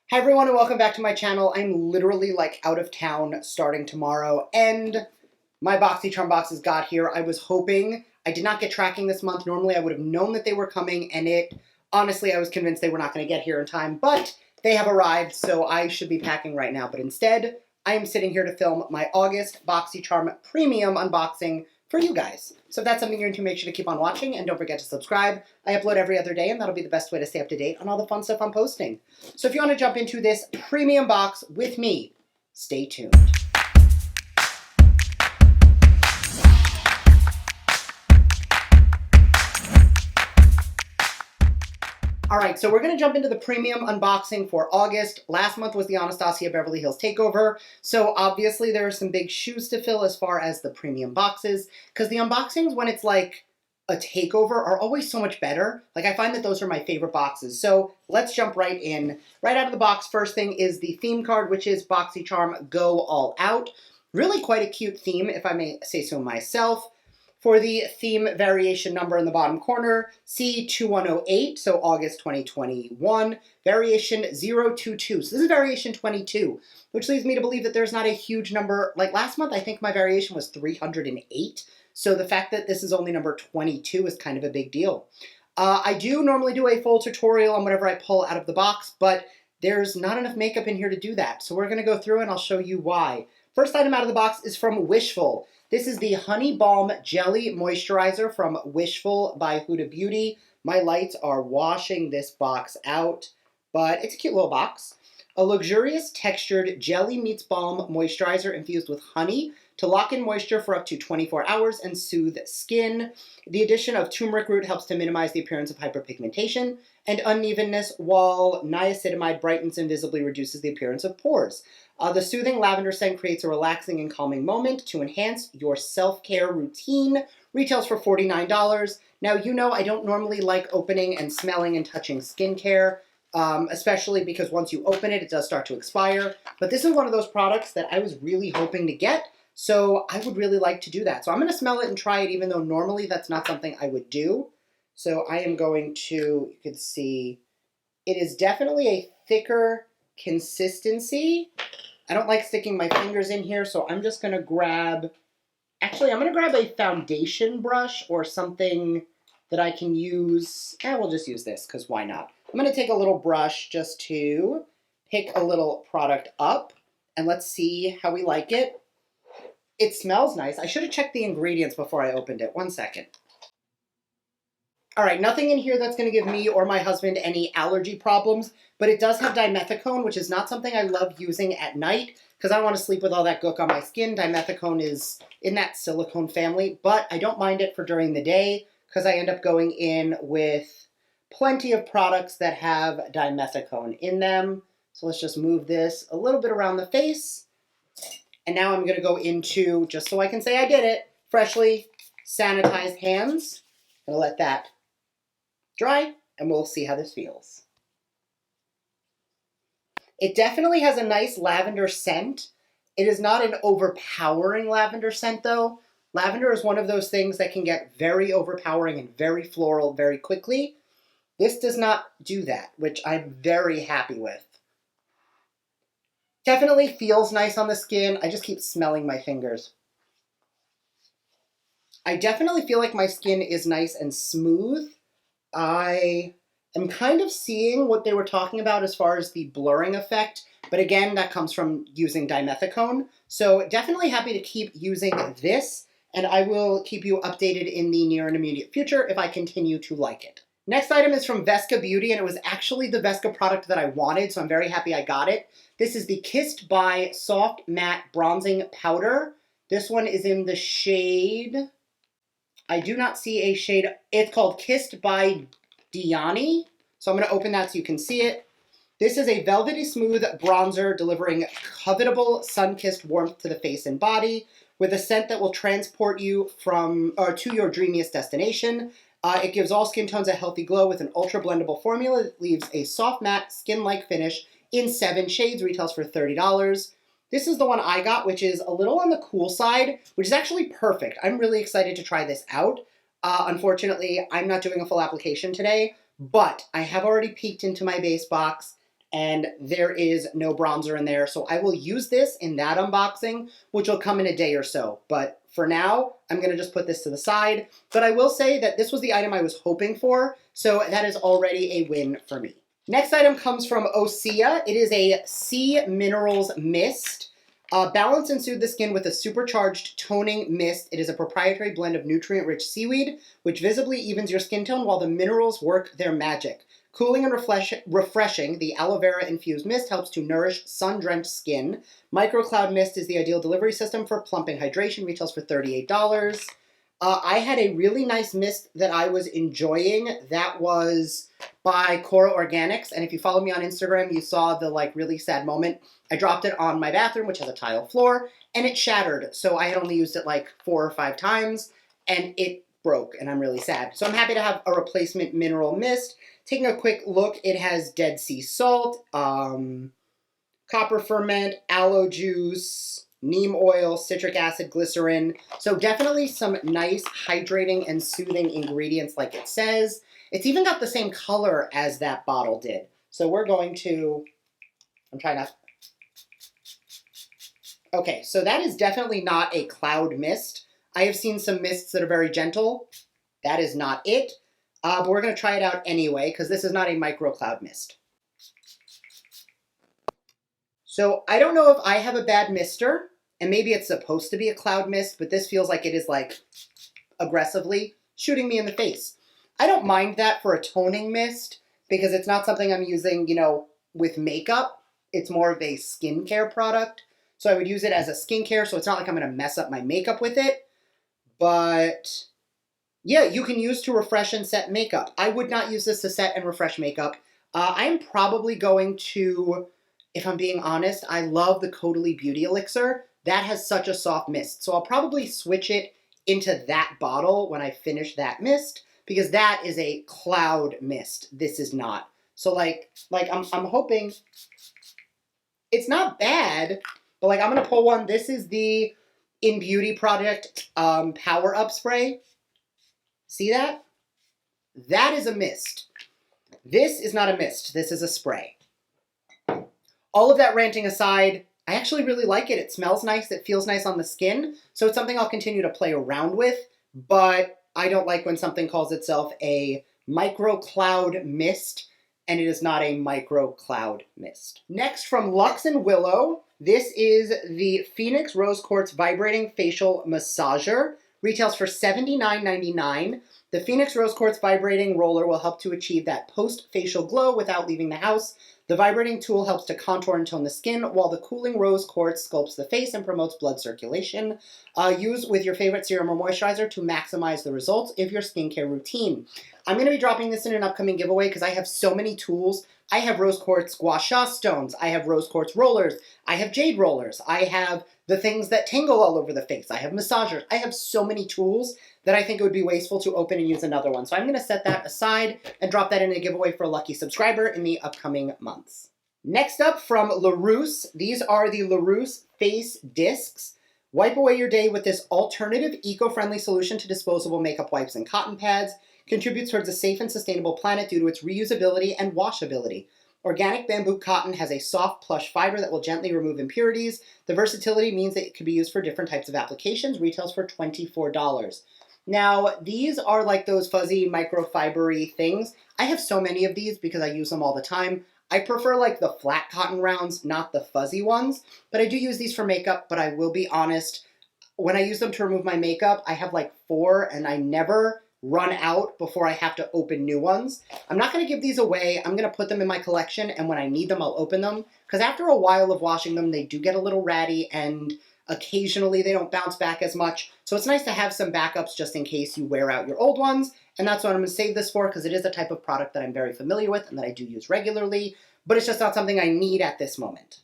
Hi everyone and welcome back to my channel. I'm literally like out of town starting tomorrow and my Boxycharm boxes got here. I was hoping, I did not get tracking this month. Normally I would have known that they were coming and honestly I was convinced they were not going to get here in time, but they have arrived so I should be packing right now. But instead I am sitting here to film my August Boxycharm Premium unboxing for you guys. So if that's something you're into, make sure to keep on watching and don't forget to subscribe. I upload every other day and that'll be the best way to stay up to date on all the fun stuff I'm posting. So if you want to jump into this premium box with me, stay tuned. All right, so we're going to jump into the premium unboxing for August. Last month was the Osea Beverly Hills takeover, so obviously there are some big shoes to fill as far as the premium boxes, because the unboxings when it's like a takeover are always so much better. Like I find that those are my favorite boxes. So let's jump right in. Right out of the box, first thing is the theme card, which is Boxycharm Go All Out. Really quite a cute theme, if I may say so myself. For the theme variation number in the bottom corner, C2108, so August 2021, variation 022. So this is variation 22, which leads me to believe that there's not a huge number. Like last month, I think my variation was 308. So the fact that this is only number 22 is kind of a big deal. I do normally do a full tutorial on whatever I pull out of the box, but there's not enough makeup in here to do that. So we're going to go through and I'll show you why. First item out of the box is from Wishful. This is the Honey Balm Jelly Moisturizer from Wishful by Huda Beauty. My lights are washing this box out, but it's a cute little box. A luxurious textured jelly meets balm moisturizer infused with honey to lock in moisture for up to 24 hours and soothe skin. The addition of turmeric root helps to minimize the appearance of hyperpigmentation and unevenness, while niacinamide brightens and visibly reduces the appearance of pores. The soothing lavender scent creates a relaxing and calming moment to enhance your self-care routine. Retails for $49. Now, you know I don't normally like opening and smelling and touching skincare, especially because once you open it, it does start to expire. But this is one of those products that I was really hoping to get, so I would really like to do that. So I'm going to smell it and try it, even though normally that's not something I would do. So I am going to, you can see, it is definitely a thicker consistency. I don't like sticking my fingers in here, so I'm just going to grab, actually I'm going to grab a foundation brush or something that I can use. We'll just use this, because why not? I'm going to take a little brush just to pick a little product up, and let's see how we like it. It smells nice. I should have checked the ingredients before I opened it. One second. All right, nothing in here that's going to give me or my husband any allergy problems, but it does have dimethicone, which is not something I love using at night because I don't want to sleep with all that gook on my skin. Dimethicone is in that silicone family, but I don't mind it for during the day because I end up going in with plenty of products that have dimethicone in them. So let's just move this a little bit around the face. And now I'm going to go into, just so I can say I did it, freshly sanitized hands. I'm going to let that dry, and we'll see how this feels. It definitely has a nice lavender scent. It is not an overpowering lavender scent, though. Lavender is one of those things that can get very overpowering and very floral very quickly. This does not do that, which I'm very happy with. Definitely feels nice on the skin. I just keep smelling my fingers. I definitely feel like my skin is nice and smooth. I am kind of seeing what they were talking about as far as the blurring effect, but again, that comes from using dimethicone. So definitely happy to keep using this, and I will keep you updated in the near and immediate future if I continue to like it. Next item is from Vesca Beauty, and it was actually the Vesca product that I wanted, so I'm very happy I got it. This is the Kissed by Soft Matte Bronzing Powder. This one is in the shade, I do not see a shade. It's called Kissed by Diani. So I'm going to open that so you can see it. This is a velvety smooth bronzer delivering covetable sun-kissed warmth to the face and body with a scent that will transport you to your dreamiest destination. It gives all skin tones a healthy glow with an ultra blendable formula that leaves a soft matte skin-like finish in 7 shades. Retails for $30. This is the one I got, which is a little on the cool side, which is actually perfect. I'm really excited to try this out. Unfortunately, I'm not doing a full application today, but I have already peeked into my base box, and there is no bronzer in there. So I will use this in that unboxing, which will come in a day or so. But for now, I'm going to just put this to the side. But I will say that this was the item I was hoping for, so that is already a win for me. Next item comes from Osea. It is a Sea Minerals Mist. Balance and soothe the skin with a supercharged toning mist. It is a proprietary blend of nutrient-rich seaweed, which visibly evens your skin tone while the minerals work their magic. Cooling and refreshing, the aloe vera-infused mist helps to nourish sun-drenched skin. Microcloud Mist is the ideal delivery system for plumping hydration. Retails for $38. I had a really nice mist that I was enjoying. That was by Cora Organics. And if you follow me on Instagram, you saw the really sad moment. I dropped it on my bathroom, which has a tile floor, and it shattered. So I had only used it 4 or 5 times, and it broke, and I'm really sad. So I'm happy to have a replacement mineral mist. Taking a quick look, it has Dead Sea salt, copper ferment, aloe juice, neem oil, citric acid, glycerin. So definitely some nice hydrating and soothing ingredients like it says. It's even got the same color as that bottle did. So we're going to, I'm trying to, okay, so that is definitely not a cloud mist. I have seen some mists that are very gentle. That is not it. But we're going to try it out anyway, because this is not a micro cloud mist. So I don't know if I have a bad mister, and maybe it's supposed to be a cloud mist, but this feels like it is aggressively shooting me in the face. I don't mind that for a toning mist, because it's not something I'm using, with makeup. It's more of a skincare product. So I would use it as a skincare, so it's not like I'm going to mess up my makeup with it. But yeah, you can use to refresh and set makeup. I would not use this to set and refresh makeup. I'm probably going to, if I'm being honest, I love the Caudalie Beauty Elixir. That has such a soft mist. So I'll probably switch it into that bottle when I finish that mist, because that is a cloud mist. This is not. So I'm hoping it's not bad, but I'm going to pull one. This is the In Beauty Product Power Up Spray. See that? That is a mist. This is not a mist. This is a spray. All of that ranting aside, I actually really like it. It smells nice. It feels nice on the skin. So it's something I'll continue to play around with, but I don't like when something calls itself a micro cloud mist, and it is not a micro cloud mist. Next, from Lux Willow, this is the Phoenix Rose Quartz Vibrating Facial Massager. Retails for $79.99. The Phoenix Rose Quartz Vibrating Roller will help to achieve that post-facial glow without leaving the house. The vibrating tool helps to contour and tone the skin, while the cooling rose quartz sculpts the face and promotes blood circulation. Use with your favorite serum or moisturizer to maximize the results of your skincare routine. I'm going to be dropping this in an upcoming giveaway because I have so many tools. I have rose quartz gua sha stones. I have rose quartz rollers. I have jade rollers. I have the things that tingle all over the face. I have massagers. I have so many tools that I think it would be wasteful to open and use another one. So I'm going to set that aside and drop that in a giveaway for a lucky subscriber in the upcoming months. Next up, from Larousse, these are the Larousse Face Discs. Wipe away your day with this alternative eco-friendly solution to disposable makeup wipes and cotton pads. Contributes towards a safe and sustainable planet due to its reusability and washability. Organic bamboo cotton has a soft, plush fiber that will gently remove impurities. The versatility means that it can be used for different types of applications. Retails for $24. Now, these are like those fuzzy microfibery things. I have so many of these because I use them all the time. I prefer the flat cotton rounds, not the fuzzy ones. But I do use these for makeup, but I will be honest, when I use them to remove my makeup, I have 4, and I never run out before I have to open new ones. I'm not going to give these away. I'm going to put them in my collection, and when I need them, I'll open them. Because after a while of washing them, they do get a little ratty, and occasionally they don't bounce back as much. So it's nice to have some backups just in case you wear out your old ones. And that's what I'm going to save this for, because it is a type of product that I'm very familiar with and that I do use regularly. But it's just not something I need at this moment.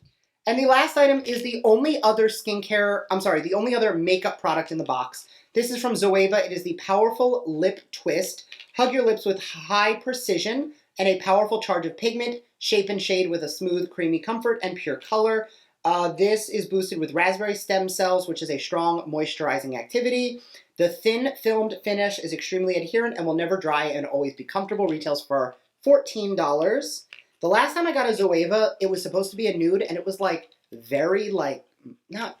And the last item is the only other the only other makeup product in the box. This is from Zoeva. It is the Powerful Lip Twist. Hug your lips with high precision and a powerful charge of pigment. Shape and shade with a smooth, creamy comfort and pure color. This is boosted with raspberry stem cells, which is a strong moisturizing activity. The thin filmed finish is extremely adherent and will never dry and always be comfortable. Retails for $14. The last time I got a Zoeva, it was supposed to be a nude, and it was like very like, not,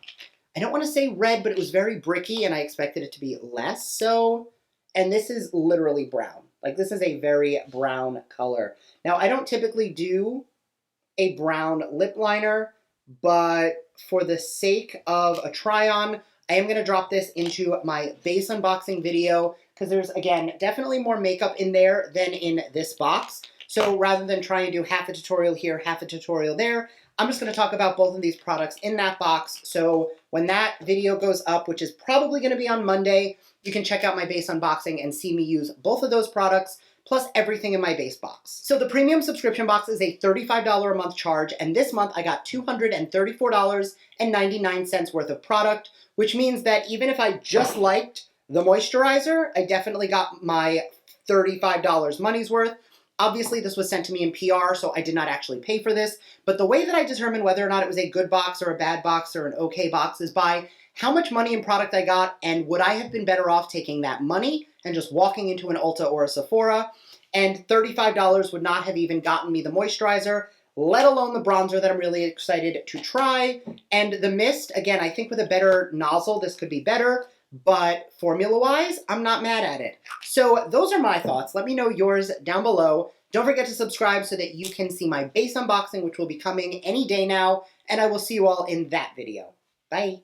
I don't want to say red, but it was very bricky, and I expected it to be less so. And this is literally brown. Like, this is a very brown color. Now, I don't typically do a brown lip liner, but for the sake of a try-on, I am going to drop this into my base unboxing video because there's, again, definitely more makeup in there than in this box. So rather than try and do half a tutorial here, half a tutorial there, I'm just going to talk about both of these products in that box. So when that video goes up, which is probably going to be on Monday, you can check out my base unboxing and see me use both of those products, plus everything in my base box. So the premium subscription box is a $35 a month charge, and this month I got $234.99 worth of product, which means that even if I just liked the moisturizer, I definitely got my $35 money's worth. Obviously, this was sent to me in PR, so I did not actually pay for this, but the way that I determined whether or not it was a good box or a bad box or an okay box is by how much money and product I got, and would I have been better off taking that money and just walking into an Ulta or a Sephora, and $35 would not have even gotten me the moisturizer, let alone the bronzer that I'm really excited to try. And the mist, again, I think with a better nozzle, this could be better, but formula-wise, I'm not mad at it. So those are my thoughts. Let me know yours down below. Don't forget to subscribe so that you can see my base unboxing, which will be coming any day now, and I will see you all in that video. Bye.